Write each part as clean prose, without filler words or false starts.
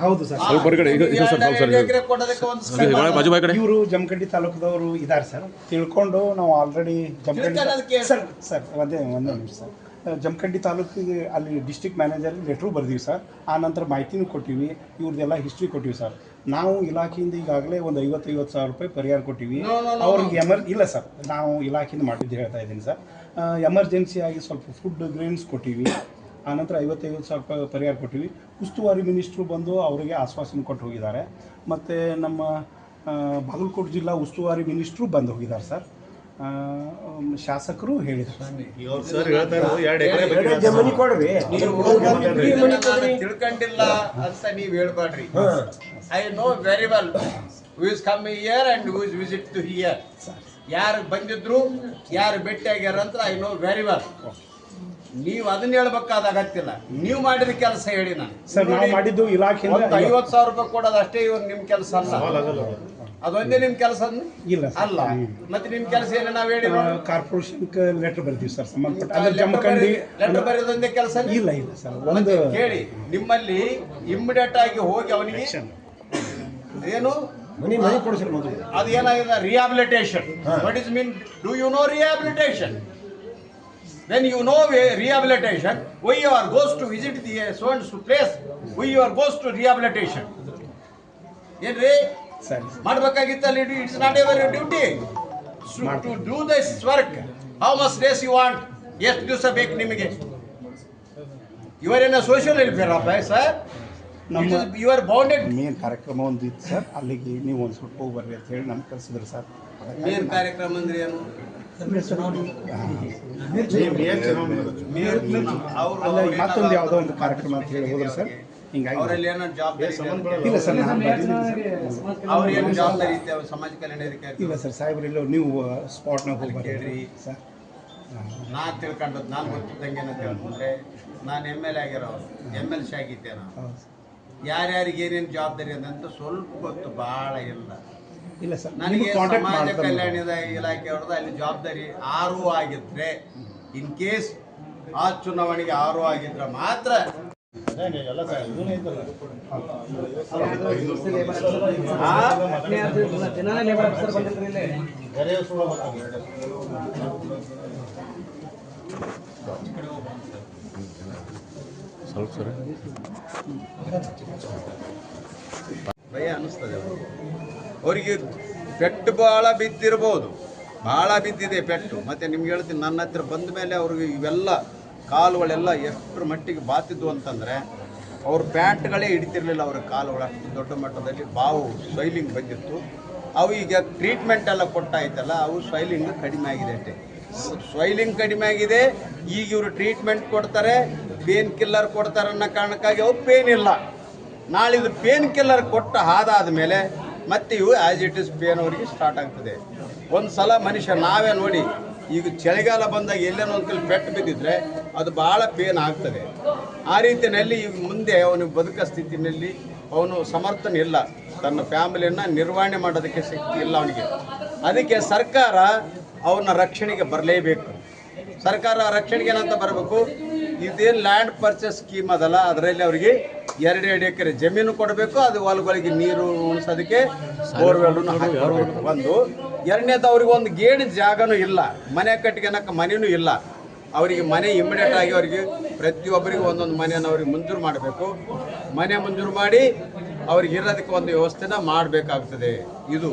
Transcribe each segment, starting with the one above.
ಹೌದು ಸರ್. ಇವರು ಜಮಖಂಡಿ ತಾಲೂಕದವರು ಇದ್ದಾರೆ ಸರ್. ತಿಳ್ಕೊಂಡು ನಾವು ಆಲ್ರೆಡಿ ಜಮಖಂಡಿ ಸರ್ ಒಂದೇ ನಿಮಿಷ ಸರ್. ಜಮಖಂಡಿ ತಾಲೂಕಿಗೆ ಅಲ್ಲಿ ಡಿಸ್ಟ್ರಿಕ್ಟ್ ಮ್ಯಾನೇಜರ್ ಲೆಟ್ರು ಬರ್ದೀವಿ ಸರ್. ಆ ನಂತರ ಮಾಹಿತಿನೂ ಕೊಟ್ಟಿವಿ, ಇವ್ರದ್ದೆಲ್ಲ ಹಿಸ್ಟ್ರಿ ಕೊಟ್ಟಿವಿ ಸರ್. ನಾವು ಇಲಾಖೆಯಿಂದ ಈಗಾಗಲೇ ಒಂದು 50,000 ರೂಪಾಯಿ ಪರಿಹಾರ ಕೊಟ್ಟಿವಿ. ಅವ್ರಿಗೆ ಇಲ್ಲ ಸರ್, ನಾವು ಇಲಾಖೆಯಿಂದ ಮಾಡಿದ್ದು ಹೇಳ್ತಾ ಇದ್ದೀನಿ ಸರ್. ಎಮರ್ಜೆನ್ಸಿಯಾಗಿ ಸ್ವಲ್ಪ ಫುಡ್ ಗ್ರೇನ್ಸ್ ಕೊಟ್ಟಿವಿ. ಆನಂತರ 55,000 ರೂಪಾಯಿ ಪರಿಹಾರ ಕೊಟ್ಟಿವಿ. ಉಸ್ತುವಾರಿ ಮಿನಿಸ್ಟ್ರು ಬಂದು ಅವರಿಗೆ ಆಶ್ವಾಸನೆ ಕೊಟ್ಟು ಹೋಗಿದ್ದಾರೆ. ಮತ್ತು ನಮ್ಮ ಬಾಗಲಕೋಟೆ ಜಿಲ್ಲಾ ಉಸ್ತುವಾರಿ ಮಿನಿಸ್ಟ್ರು ಬಂದು ಹೋಗಿದ್ದಾರೆ ಸರ್. ಶಾಸಕರು ಹೇಳಿದ್ದಾರೆ ತಿಳ್ಕೊಂಡಿಲ್ಲ ಅಂತ ನೀವು ಹೇಳ್ಬೇಡ್ರಿ. I know very well who is come here and who is visit to here. ಯಾರು ಬಂದಿದ್ರು, ಯಾರು ಭೇಟಿ ಆಗ್ಯಾರ ಅಂತ ಐ ನೋ ವೆರಿ ವೆಲ್. ನೀವು ಅದನ್ನ ಹೇಳ್ಬೇಕಾದ ಅಗತ್ಯಲ್ಲ, ನೀವು ಮಾಡಿದ ಕೆಲಸ ಹೇಳಿ. ನಾನು ಸರ್, ನಾವು ಮಾಡಿದ್ದು ಇಲಾಖೆ 50,000 ರೂಪಾಯಿ ಕೊಡೋದು ಅಷ್ಟೇ ಇವ್ರು ನಿಮ್ಮ ಕೆಲಸ ಅಲ್ಲ. ಅದೊಂದೇ ನಿಮ್ಮ ಕೆಲಸ ಇಲ್ಲ ಅಲ್ಲ. ಮತ್ತೆ ನಿಮ್ಮ ಕೆಲಸ ಏನು? ನಾವು ಹೇಳಿ ಕಾರ್ಪೊರೇಷನ್ ಲೆಟರ್ ಬರ್ತೀವಿ ಸರ್. ಸಂಬಂಧಪಟ್ಟ ಜಮಖಂಡಿ ಲೆಟರ್ ಬರೆಯೋದೊಂದೇ ಕೆಲಸ ಇಲ್ಲ ಸರ್. ಒಂದು ಕೇಳಿ, ನಿಮ್ಮಲ್ಲಿ ಇಮ್ಮಿಡಿಯೇಟ್ ಆಗಿ ಹೋಗಿ ಅವನಿಗೆ ಏನು ಅದು ಏನಾಗಿದೆ, rehabilitation. What is mean? Do you know rehabilitation? When you know rehabilitation, why you are goes to visit the so and so place, why you are goes to rehabilitation? ಏನ್ರಿ ಮಾಡಬೇಕಾಗಿತ್ತಲ್ಲ? It's not ever duty to do this work. How much days you want? ಎಷ್ಟು ದಿವಸ ಬೇಕು ನಿಮಗೆ? ಇವರೇನ social welfare officer? You are bounded. Main ಕಾರ್ಯಕ್ರಮ ಒಂದು ಇತ್ತು ಸರ್, ಅಲ್ಲಿಗೆ ನೀವು ಒಂದು ಸ್ವಲ್ಪ ಹೋಗಿ ಬರ್ರಿ ಅಂತ ಹೇಳಿ ನಮ್ಗೆ ಕಳಿಸಿದ್ರು ಸರ್. ಮೇನ್ ಕಾರ್ಯಕ್ರಮ ಅಂದ್ರೆ ಏನು? ಮತ್ತೊಂದು ಯಾವುದೋ ಒಂದು ಕಾರ್ಯಕ್ರಮ ಅಂತ ಹೇಳಿ ಹೋದ್ರು ಸರ್. ಹಿಂಗಾಗಿ ಅವರಲ್ಲಿ ಏನೋ ಜವಾಬ್ದಾರಿ ಇಲ್ಲ ಸರ್. ಅವ್ರು ಏನು ಜವಾಬ್ದಾರಿ ಇತ್ತೆ ಸಮಾಜ ಕಲ್ಯಾಣ ಅಧಿಕಾರಿ? ಇಲ್ಲ ಸರ್, ಸಾಹೇಬ್ರೆಲ್ಲ ನೀವು ಸ್ಪಾಟ್ನಾಗ ಹೋಗಿ ಕೇಳ್ರಿ ಸರ್. ನಾನು ತಿಳ್ಕೊಂಡದ್ದು, ನಾನು ಗೊತ್ತಿದ್ದಂಗೆ ಏನಂತ ಹೇಳ್ಕೊಂಡ್ರೆ, ನಾನು MLA ಆಗಿರೋರು, MLC ಆಗಿದ್ದೆ. ನಾನು ಯಾರ್ಯಾರಿಗೆ ಏನೇನು ಜವಾಬ್ದಾರಿ ಅದಂತ ಸ್ವಲ್ಪ ಗೊತ್ತು, ಭಾಳ ಇಲ್ಲ. ಇಲ್ಲ ಸರ್, ನನಗೆ ಸಮಾಜ ಕಲ್ಯಾಣದ ಇಲಾಖೆ ಅವ್ರದ್ದು ಅಲ್ಲಿ ಜವಾಬ್ದಾರಿ ಆರು ಆಗಿದ್ರೆ, ಇನ್ ಕೇಸ್ ಆ ಚುನಾವಣೆಗೆ ಆರು ಆಗಿದ್ರೆ ಮಾತ್ರ ಭಯ ಅನ್ನಿಸ್ತದೆ ಅವರಿಗೆ. ಪೆಟ್ಟು ಭಾಳ ಬಿದ್ದಿರ್ಬೋದು, ಭಾಳ ಬಿದ್ದಿದೆ ಪೆಟ್ಟು. ಮತ್ತು ನಿಮ್ಗೆ ಹೇಳ್ತೀನಿ, ನನ್ನ ಹತ್ರ ಬಂದ ಮೇಲೆ ಅವ್ರಿಗೆ ಇವೆಲ್ಲ ಕಾಲುಗಳೆಲ್ಲ ಎಷ್ಟರ ಮಟ್ಟಿಗೆ ಬಾತಿದ್ವು ಅಂತಂದರೆ, ಅವ್ರ ಪ್ಯಾಂಟ್ಗಳೇ ಹಿಡಿತಿರ್ಲಿಲ್ಲ ಅವ್ರ ಕಾಲುಗಳು. ಅಷ್ಟು ದೊಡ್ಡ ಮಟ್ಟದಲ್ಲಿ ಬಾವು ಸ್ವೈಲಿಂಗ್ ಬಂದಿತ್ತು. ಅವು ಈಗ ಟ್ರೀಟ್ಮೆಂಟ್ ಎಲ್ಲ ಕೊಟ್ಟಾಯ್ತಲ್ಲ, ಅವು ಸ್ವೈಲಿಂಗ್ ಕಡಿಮೆ ಆಗಿದೆ ಅಷ್ಟೇ. ಸ್ವೈಲಿಂಗ್ ಕಡಿಮೆ ಆಗಿದೆ. ಈಗ ಇವರು ಟ್ರೀಟ್ಮೆಂಟ್ ಕೊಡ್ತಾರೆ, ಪೇನ್ ಕಿಲ್ಲರ್ ಕೊಡ್ತಾರೆ ಅನ್ನೋ ಕಾರಣಕ್ಕಾಗಿ ಅವು ಪೇನ್ ಇಲ್ಲ. ನಾಳಿದು ಪೇನ್ ಕಿಲ್ಲರ್ ಕೊಟ್ಟ ಆದಾದ ಮೇಲೆ ಮತ್ತೆ ಇವು ಆ್ಯಸ್ ಇಟ್ ಇಸ್ ಪೇನ್ ಅವರಿಗೆ ಸ್ಟಾರ್ಟ್ ಆಗ್ತದೆ. ಒಂದು ಸಲ ಮನುಷ್ಯ ನಾವೇ ನೋಡಿ, ಈಗ ಚಳಿಗಾಲ ಬಂದಾಗ ಎಲ್ಲೇನೋ ಒಂದು ಕಲ್ಲಿ ಪೆಟ್ಟು ಬಿದ್ದಿದ್ರೆ ಅದು ಭಾಳ ಪೇನ್ ಆಗ್ತದೆ. ಆ ರೀತಿಯಲ್ಲಿ ಈಗ ಮುಂದೆ ಅವನು ಬದುಕ ಸ್ಥಿತಿನಲ್ಲಿ ಅವನು ಸಮರ್ಥನೆ ಇಲ್ಲ, ತನ್ನ ಫ್ಯಾಮಿಲಿಯನ್ನು ನಿರ್ವಹಣೆ ಮಾಡೋದಕ್ಕೆ ಶಕ್ತಿ ಇಲ್ಲ ಅವನಿಗೆ. ಅದಕ್ಕೆ ಸರ್ಕಾರ ಅವನ ರಕ್ಷಣೆಗೆ ಬರಲೇಬೇಕು. ಸರ್ಕಾರ ರಕ್ಷಣೆಗೆ ಏನಂತ ಬರಬೇಕು, ಇದೇನು ಲ್ಯಾಂಡ್ ಪರ್ಚೇಸ್ ಸ್ಕೀಮ್ ಅದಲ್ಲ, ಅದರಲ್ಲಿ ಅವರಿಗೆ 2 ಎಕರೆ ಜಮೀನು ಕೊಡಬೇಕು. ಅದು ಹೊಲಗಳಿಗೆ ನೀರು ಉಣಿಸೋದಕ್ಕೆ ಬೋರ್ವೆಲ್ಲೂ ಹಾಕಬೇಕು. ಒಂದು ಎರಡನೇದು, ಅವ್ರಿಗೆ ಒಂದು ಗೇಣಿನ ಜಾಗನೂ ಇಲ್ಲ, ಮನೆ ಕಟ್ಟಿಗೆನಕ್ಕೆ ಮನೆಯೂ ಇಲ್ಲ. ಅವರಿಗೆ ಮನೆ ಇಮಿಡಿಯೇಟ್ ಆಗಿ ಅವರಿಗೆ ಪ್ರತಿಯೊಬ್ಬರಿಗೆ ಒಂದೊಂದು ಮನೆಯನ್ನು ಅವ್ರಿಗೆ ಮಂಜೂರು ಮಾಡಬೇಕು. ಮನೆ ಮಂಜೂರು ಮಾಡಿ ಅವ್ರಿಗೆ ಇರೋದಕ್ಕೆ ಒಂದು ವ್ಯವಸ್ಥೆನ ಮಾಡಬೇಕಾಗ್ತದೆ ಇದು.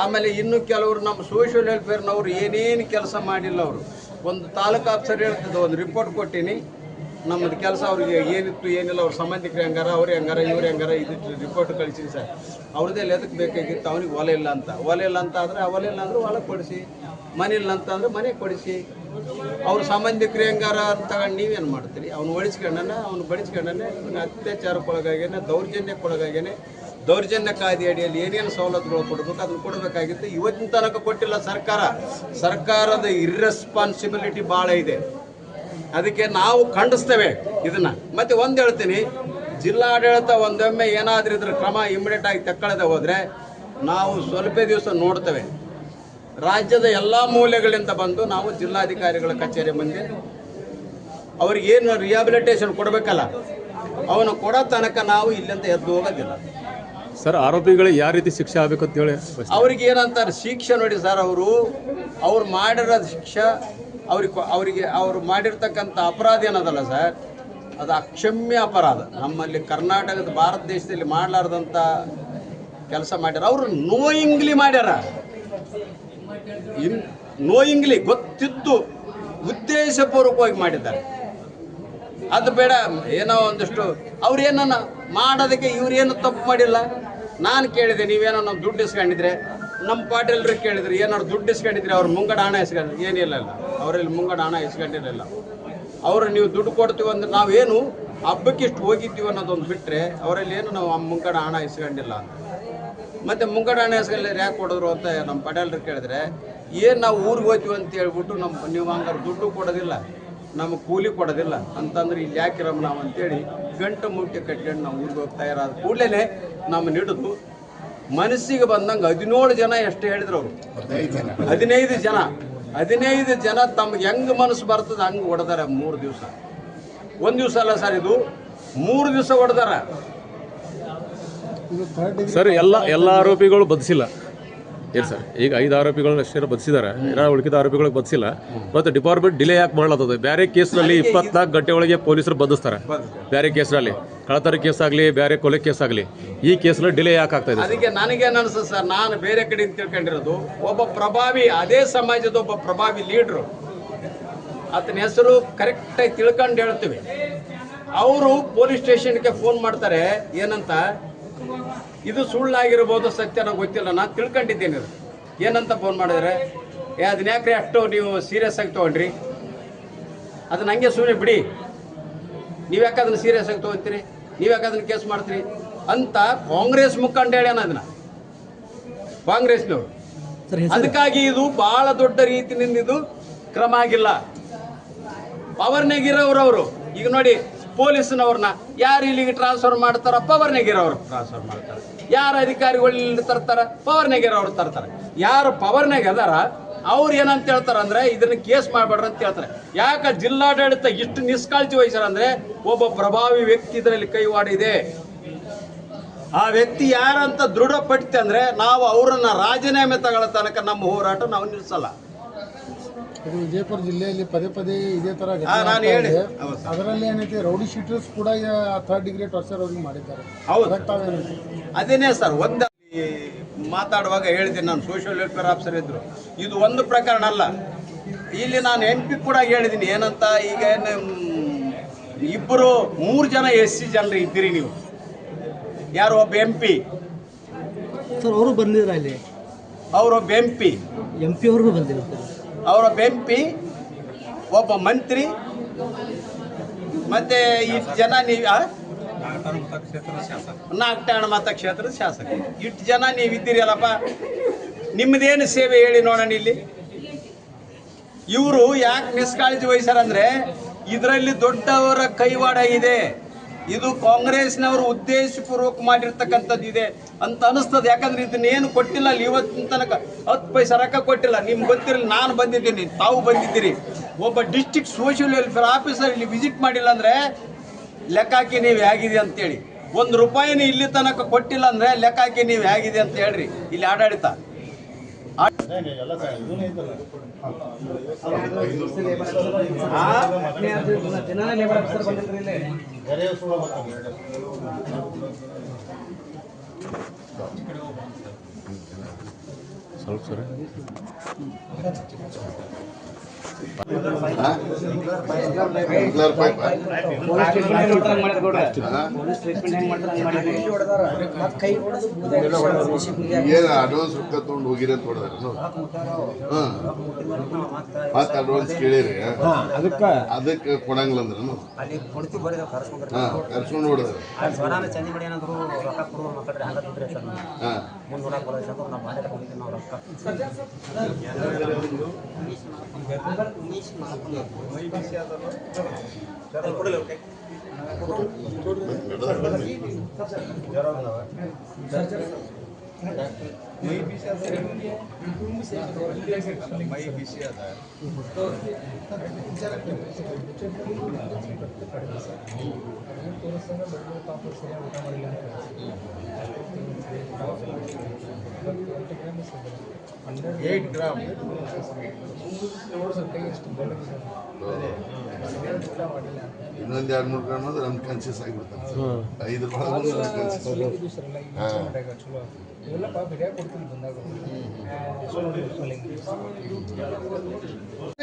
ಆಮೇಲೆ ಇನ್ನು ಕೆಲವರು ನಮ್ಮ ಸೋಷಿಯಲ್ ವೆಲ್ಫೇರ್ನವರು ಏನೇನು ಕೆಲಸ ಮಾಡಿಲ್ಲ. ಅವರು ಒಂದು ತಾಲೂಕು ಆಫೀಸರ್ ಹೇಳ್ತಿದ್ದ, ಒಂದು ರಿಪೋರ್ಟ್ ಕೊಟ್ಟಿನಿ, ನಮ್ಮದು ಕೆಲಸ ಅವ್ರಿಗೆ ಏನಿತ್ತು ಏನಿಲ್ಲ, ಅವ್ರ ಸಂಬಂಧಿಕರು ಹೆಂಗಾರ, ಅವ್ರು ಹೆಂಗಾರ, ಇವ್ರು ಹೆಂಗಾರ, ಇದು ರಿಪೋರ್ಟ್ ಕಳಿಸಿ ಸರ್. ಅವ್ರದ್ದೇ ಎದಕ್ಕೆ ಬೇಕಾಗಿತ್ತು, ಅವ್ನಿಗೆ ಹೊಲ ಇಲ್ಲ ಅಂತ. ಹೊಲ ಇಲ್ಲ ಅಂತ ಆದರೆ ಹೊಲ ಇಲ್ಲ ಅಂದರೆ ಹೊಲ ಕೊಡಿಸಿ, ಮನೆ ಇಲ್ಲ ಅಂತ ಅಂದರೆ ಮನೆ ಕೊಡಿಸಿ. ಅವ್ರ ಸಂಬಂಧಿಕರು ಹೆಂಗಾರ ಅಂತ ತಗೊಂಡು ನೀವೇನು ಮಾಡ್ತೀರಿ? ಅವ್ನು ಒಳಿಸ್ಕೊಂಡನೆ, ಅವ್ನು ಬಡಿಸ್ಕೊಂಡನೆ, ಇವ್ನ ಅತ್ಯಾಚಾರಕ್ಕೊಳಗಾಗೇನೆ, ದೌರ್ಜನ್ಯಕ್ಕೊಳಗಾಗೇನೆ. ದೌರ್ಜನ್ಯ ಕಾಯ್ದೆ ಅಡಿಯಲ್ಲಿ ಏನೇನು ಸವಲತ್ತುಗಳು ಕೊಡಬೇಕು ಅದನ್ನು ಕೊಡಬೇಕಾಗಿತ್ತು. ಇವತ್ತಿನ ತನಕ ಕೊಟ್ಟಿಲ್ಲ ಸರ್ಕಾರ. ಸರ್ಕಾರದ ಇರ್ರೆಸ್ಪಾನ್ಸಿಬಿಲಿಟಿ ಭಾಳ ಇದೆ. ಅದಕ್ಕೆ ನಾವು ಖಂಡಿಸ್ತೇವೆ ಇದನ್ನು. ಮತ್ತು ಒಂದು ಹೇಳ್ತೀನಿ, ಜಿಲ್ಲಾಡಳಿತ ಒಂದೊಮ್ಮೆ ಏನಾದರೂ ಇದ್ರ ಕ್ರಮ ಇಮಿಡಿಯೇಟ್ ಆಗಿ ತಗೊಳ್ಳದೆ ಹೋದರೆ ನಾವು ಸ್ವಲ್ಪ ದಿವಸ ನೋಡ್ತೇವೆ. ರಾಜ್ಯದ ಎಲ್ಲ ಮೂಲೆಗಳಿಂದ ಬಂದು ನಾವು ಜಿಲ್ಲಾಧಿಕಾರಿಗಳ ಕಚೇರಿ ಮುಂದೆ ಅವ್ರಿಗೇನು ರಿಹಾಬಿಲಿಟೇಷನ್ ಕೊಡಬೇಕಲ್ಲ ಅವನು ಕೊಡೋ ತನಕ ನಾವು ಇಲ್ಲಿಂದ ಎದ್ದು ಹೋಗೋದಿಲ್ಲ ಸರ್. ಆರೋಪಿಗಳಿಗೆ ಯಾವ ರೀತಿ ಶಿಕ್ಷೆ ಆಗಬೇಕು ಅಂತ ಹೇಳಿ ಅವ್ರಿಗೆ ಏನಂತಾರೆ ಶಿಕ್ಷೆ ನೋಡಿ ಸರ್, ಅವ್ರು ಮಾಡಿರೋ ಶಿಕ್ಷೆ ಅವ್ರು ಮಾಡಿರ್ತಕ್ಕಂಥ ಅಪರಾಧ ಏನದಲ್ಲ ಸರ್, ಅದು ಅಕ್ಷಮ್ಯ ಅಪರಾಧ. ನಮ್ಮಲ್ಲಿ ಕರ್ನಾಟಕದ ಭಾರತ ದೇಶದಲ್ಲಿ ಮಾಡಲಾರ್ದಂಥ ಕೆಲಸ ಮಾಡ್ಯಾರ. ಅವರು ನೋಯಿಂಗ್ಲಿ ಮಾಡ್ಯಾರ, ನೋಯಿಂಗ್ಲಿ ಗೊತ್ತಿದ್ದು ಉದ್ದೇಶಪೂರ್ವಕವಾಗಿ ಮಾಡಿದ್ದಾರೆ. ಅದು ಬೇಡ, ಏನೋ ಒಂದಷ್ಟು ಅವ್ರೇನ ಮಾಡೋದಕ್ಕೆ ಇವ್ರೇನು ತಪ್ಪು ಮಾಡಿಲ್ಲ. ನಾನು ಕೇಳಿದೆ, ನೀವೇನೋ ನಮ್ಮ ದುಡ್ಡು ಇಸ್ಕೊಂಡಿದ್ರೆ, ನಮ್ಮ ಪಾಟೀಲ್ರಿಗೆ ಕೇಳಿದ್ರೆ ಏನಾದ್ರು ದುಡ್ಡು ಇಸ್ಕೊಂಡಿದ್ರೆ ಅವ್ರು ಮುಂಗಡ ಹಣ ಇಸ್ಕೊಂಡು ಏನಿಲ್ಲ, ಅವರಲ್ಲಿ ಮುಂಗಡ ಹಣ ಇಸ್ಕೊಂಡಿರಲಿಲ್ಲ. ಅವರು ನೀವು ದುಡ್ಡು ಕೊಡ್ತೀವಿ ಅಂದ್ರೆ ನಾವೇನು ಹಬ್ಬಕ್ಕೆ ಇಷ್ಟು ಹೋಗಿದ್ದೀವಿ ಅನ್ನೋದೊಂದು ಬಿಟ್ಟರೆ ಅವರಲ್ಲಿ ಏನು ನಾವು ಮುಂಗಡ ಹಣ ಇಸ್ಕೊಂಡಿಲ್ಲ ಅಂತ. ಮತ್ತು ಮುಂಗಡ ಹಣ ಇಸ್ಕೊಂಡಿಲ್ಲ ಯಾಕೆ ಕೊಡಿದ್ರು ಅಂತ ನಮ್ಮ ಪಾಟೀಲ್ರಿಗೆ ಕೇಳಿದ್ರೆ, ಏನು ನಾವು ಊರಿಗೆ ಹೋಗ್ತೀವಿ ಅಂತ ಹೇಳ್ಬಿಟ್ಟು ನೀವು ಹಂಗಾರೆ ದುಡ್ಡು ಕೊಡೋದಿಲ್ಲ, ನಮಗೆ ಕೂಲಿ ಕೊಡೋದಿಲ್ಲ ಅಂತಂದ್ರೆ ಇಲ್ಲಿ ಯಾಕಿರಮ್ಮ ನಾವು ಅಂತೇಳಿ ಗಂಟು ಮುಟ್ಟಿ ಕಟ್ಕೊಂಡು ನಾವು ಊರಿಗೆ ಹೋಗಿ ತಯಾರಾದ ಕೂಡಲೇ ನಮ್ಮನ್ನು ಹಿಡಿದು ಮನಸ್ಸಿಗೆ ಬಂದಂಗೆ 17 ಜನ ಎಷ್ಟು ಹೇಳಿದ್ರು ಅವರು, 15 ಜನ ತಮ್ಗೆ ಹೆಂಗೆ ಮನಸ್ಸು ಬರ್ತದೆ ಹಂಗೆ ಹೊಡೆದಾರೆ. 3 ದಿವಸ, ಒಂದು ದಿವಸ ಅಲ್ಲ ಸರ್, ಇದು 3 ದಿವಸ ಹೊಡೆದಾರ ಸರ್. ಎಲ್ಲ ಆರೋಪಿಗಳು ಬದಿಸಿಲ್ಲ ಏನು ಸರ್? ಈಗ 5 ಆರೋಪಿಗಳನ್ನ ಅಷ್ಟೇ ಬದಿಸಿದ್ದಾರೆ, ಉಳಿದ ಆರೋಪಿಗಳಿಗೆ ಬದಿಸಿಲ್ಲ. ಮತ್ತು ಡಿಪಾರ್ಟ್ಮೆಂಟ್ ಡಿಲೇ ಯಾಕೆ ಮಾಡ್ಲತ್ತದ? ಬೇರೆ ಕೇಸ್ನಲ್ಲಿ 24 ಗಂಟೆ ಒಳಗೆ ಪೊಲೀಸರು ಬದಿಸ್ತಾರೆ. ಬೇರೆ ಕೇಸ್ನಲ್ಲಿ ಕಳ್ಳತನ ಕೇಸ್ ಆಗಲಿ, ಬೇರೆ ಕೊಲೆ ಕೇಸ್ ಆಗಲಿ, ಈ ಕೇಸ್ನಲ್ಲಿ ಡಿಲೇ ಯಾಕೆ ಆಗ್ತಾ ಇದೆ? ಅದಕ್ಕೆ ನನಗೇನು ಅನ್ಸುತ್ತೆ ಸರ್, ನಾನು ಬೇರೆ ಕಡೆ ತಿಳ್ಕೊಂಡಿರೋದು, ಒಬ್ಬ ಪ್ರಭಾವಿ, ಅದೇ ಸಮಾಜದ ಒಬ್ಬ ಪ್ರಭಾವಿ ಲೀಡ್ರು, ಆತನ ಹೆಸರು ಕರೆಕ್ಟಾಗಿ ತಿಳ್ಕೊಂಡು ಹೇಳ್ತೀವಿ. ಅವರು ಪೊಲೀಸ್ ಸ್ಟೇಷನ್ಗೆ ಫೋನ್ ಮಾಡ್ತಾರೆ, ಏನಂತ, ಇದು ಸುಳ್ಳಾಗಿರ್ಬೋದು, ಸತ್ಯನ ಗೊತ್ತಿಲ್ಲ, ನಾನು ತಿಳ್ಕೊಂಡಿದ್ದೇನೆ. ಏನಂತ ಫೋನ್ ಮಾಡಿದ್ರೆ, ಅದನ್ನ ಯಾಕ್ರಿ ಅಷ್ಟು ನೀವು ಸೀರಿಯಸ್ ಆಗಿ ತೊಗೊಂಡ್ರಿ, ಅದನ್ನ ಹಂಗೆ ಸುಮ್ಮನೆ ಬಿಡಿ, ನೀವು ಯಾಕೆ ಅದನ್ನ ಸೀರಿಯಸ್ ಆಗಿ ತೊಗೊತೀರಿ, ನೀವು ಯಾಕೆ ಅದನ್ನ ಕೇಸ್ ಮಾಡ್ತೀರಿ ಅಂತ ಕಾಂಗ್ರೆಸ್ ಮುಖಂಡ ಹೇಳ್ಯಾನ. ಅದನ್ನ ಕಾಂಗ್ರೆಸ್ನವರು. ಅದಕ್ಕಾಗಿ ಇದು ಬಹಳ ದೊಡ್ಡ ರೀತಿಯಿಂದ ಇದು ಕ್ರಮ ಆಗಿಲ್ಲ. ಪವರ್ನಾಗಿರೋರು ಈಗ ನೋಡಿ, ಪೊಲೀಸ್ನವ್ರನ್ನ ಯಾರು ಇಲ್ಲಿಗೆ ಟ್ರಾನ್ಸ್ಫರ್ ಮಾಡ್ತಾರ, ಪವರ್ನಾಗಿರೋರು ಟ್ರಾನ್ಸ್ಫರ್ ಮಾಡ್ತಾರೆ. ಯಾರು ಅಧಿಕಾರಿಗಳು ಇಲ್ಲಿ ತರ್ತಾರ, ಪವರ್ನಾಗಿರೋರು ತರ್ತಾರೆ. ಯಾರು ಪವರ್ನಾಗ ಅದಾರ ಅವ್ರು ಏನಂತ ಹೇಳ್ತಾರ ಅಂದ್ರೆ, ಇದನ್ನ ಕೇಸ್ ಮಾಡಬೇಡ್ರಿ ಅಂತ ಹೇಳ್ತಾರೆ. ಯಾಕೆ ಜಿಲ್ಲಾಡಳಿತ ಇಷ್ಟು ನಿಷ್ಕಾಳಜಿ ವಹಿಸ್ಯಾರ ಅಂದ್ರೆ, ಒಬ್ಬ ಪ್ರಭಾವಿ ವ್ಯಕ್ತಿ ಇದರಲ್ಲಿ ಕೈವಾಡಿದೆ. ಆ ವ್ಯಕ್ತಿ ಯಾರಂತ ದೃಢಪಡಿತೆ ಅಂದ್ರೆ ನಾವು ಅವರನ್ನ ರಾಜೀನಾಮೆ ತಗೊಳ್ಳೋ ತನಕ ನಮ್ಮ ಹೋರಾಟ ನಾವು ನಿಲ್ಲಿಸಲ್ಲ. ಇದು ವಿಜಯಪುರ ಜಿಲ್ಲೆಯಲ್ಲಿ ಪದೇ ಇದೇ ತರ ನಾನು ಹೇಳಿ, ಅದರಲ್ಲಿ ಏನೈತಿ, ರೌಡಿ ಶೀಟರ್ಸ್ ಕೂಡ 3rd ಡಿಗ್ರಿ ಟಾರ್ಚರ್ ಅವ್ರಿಗೆ ಮಾಡಿದ್ದಾರೆ. ಅದೇನೇ ಸರ್, ಒಂದು ಮಾತಾಡುವಾಗ ಹೇಳಿದ್ದೀನಿ ನಾನು, ಸೋಷಿಯಲ್ ವೆಲ್ಫೇರ್ ಆಫೀಸರ್ ಇದ್ರು. ಇದು ಒಂದು ಪ್ರಕರಣ ಅಲ್ಲ, ಇಲ್ಲಿ ನಾನು MP ಕೂಡ ಹೇಳಿದ್ದೀನಿ. ಏನಂತ, ಈಗ 3 ಜನ SC ಜನರು ಇದ್ದೀರಿ ನೀವು, ಯಾರು ಒಬ್ಬ MP ಸರ್, ಅವರು ಬಂದಿದ್ರ ಇಲ್ಲಿ, ಅವರೊಬ್ಬ MP ಅವ್ರಿಗೂ ಬಂದಿಲ್ಲ ಸರ್. ಅವರೊಬ್ಬ MP, ಒಬ್ಬ ಮಂತ್ರಿ, ಮತ್ತೆ ಇಷ್ಟು ಜನ ನೀವು ನಾಗಠಾಣ ಮತಕ್ಷೇತ್ರದ ಶಾಸಕ, ಇಷ್ಟು ಜನ ನೀವು ಇದ್ದೀರಲ್ಲಪ್ಪ, ನಿಮ್ಮದೇನು ಸೇವೆ ಹೇಳಿ ನೋಡೋಣ. ಇಲ್ಲಿ ಇವರು ಯಾಕೆ ನಿಷ್ಕಾಳಜಿ ವಹಿಸ್ಯಾರಂದ್ರೆ, ಇದರಲ್ಲಿ ದೊಡ್ಡವರ ಕೈವಾಡ ಇದೆ. ಇದು ಕಾಂಗ್ರೆಸ್ನವರು ಉದ್ದೇಶಪೂರ್ವಕ ಮಾಡಿರ್ತಕ್ಕಂಥದ್ದು ಇದೆ ಅಂತ ಅನಿಸ್ತದೆ. ಯಾಕಂದ್ರೆ ಇದನ್ನೇನು ಕೊಟ್ಟಿಲ್ಲ ಅಲ್ಲಿ ಇವತ್ತಿನ ತನಕ, 10 ಪೈಸೆ ರೊಕ್ಕ ಕೊಟ್ಟಿಲ್ಲ. ನಿಮ್ಗೆ ಗೊತ್ತಿರಲಿ, ನಾನು ಬಂದಿದ್ದೀನಿ, ತಾವು ಬಂದಿದ್ದೀರಿ. ಒಬ್ಬ ಡಿಸ್ಟ್ರಿಕ್ಟ್ ಸೋಷಿಯಲ್ ವೆಲ್ಫೇರ್ ಆಫೀಸರ್ ಇಲ್ಲಿ ವಿಸಿಟ್ ಮಾಡಿಲ್ಲ ಅಂದರೆ ಲೆಕ್ಕ ಹಾಕಿ ನೀವು ಹೇಗಿದೆ ಅಂತೇಳಿ. 1 ರೂಪಾಯಿನೂ ಇಲ್ಲಿ ತನಕ ಕೊಟ್ಟಿಲ್ಲ ಅಂದರೆ ಲೆಕ್ಕ ಹಾಕಿ ನೀವು ಹೇಗಿದೆ ಅಂತ ಹೇಳ್ರಿ. ಇಲ್ಲಿ ಆಡಳಿತ ಸ್ವಲ್ಪ ಸರ್ ಏನು ಅಡ್ವಾನ್ಸ್ ರೊಕ್ಕ ತೊಗೊಂಡು ಹೋಗಿರಿ ಅಂತ ಹೊಡೆದಾರ. ಮತ್ತೆ ಅಡ್ವಾನ್ಸ್ ಕೇಳಿರಿ, ಅದಕ್ಕೆ ಕೊಡಂಗಿಲ್ಲ ಅಂದ್ರೆ ಕರ್ಸ್ಕೊಂಡು ಹೊಡೆದಾರ. ಮೈ ಬಿಸಿ ಅದ ಏಟ್ ಗ್ರಾಮ್ ಇನ್ನೊಂದು 2-3 ಗ್ರಾಮ್ ಅಂದ್ರೆ ಅನ್ಕಾನ್ಶಿಯಸ್ ಆಗಿಬಿಡ್ತಾರೆ 5 ರೂಪಾಯಿ ಅನ್ಕಾನ್ಶಿಯಸ್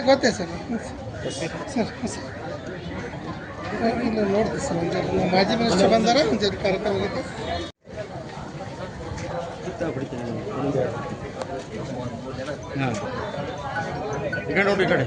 ಗೊತ್ತೇ ಸರ್ ಸರ್ ಇಲ್ಲ ನೋಡ್ತೀವಿ ಸರ್ ಒಂದು ನಮ್ಮ ಮಾಜಿ ಮಿನಿಸ್ಟರ್ ಬಂದಾರ ಒಂದು ಕಾರ್ಯಕ್ರಮ ಹೋಗಿತ್ತು ಈ ಕಡೆ ನೋಡಿ ಈ ಕಡೆ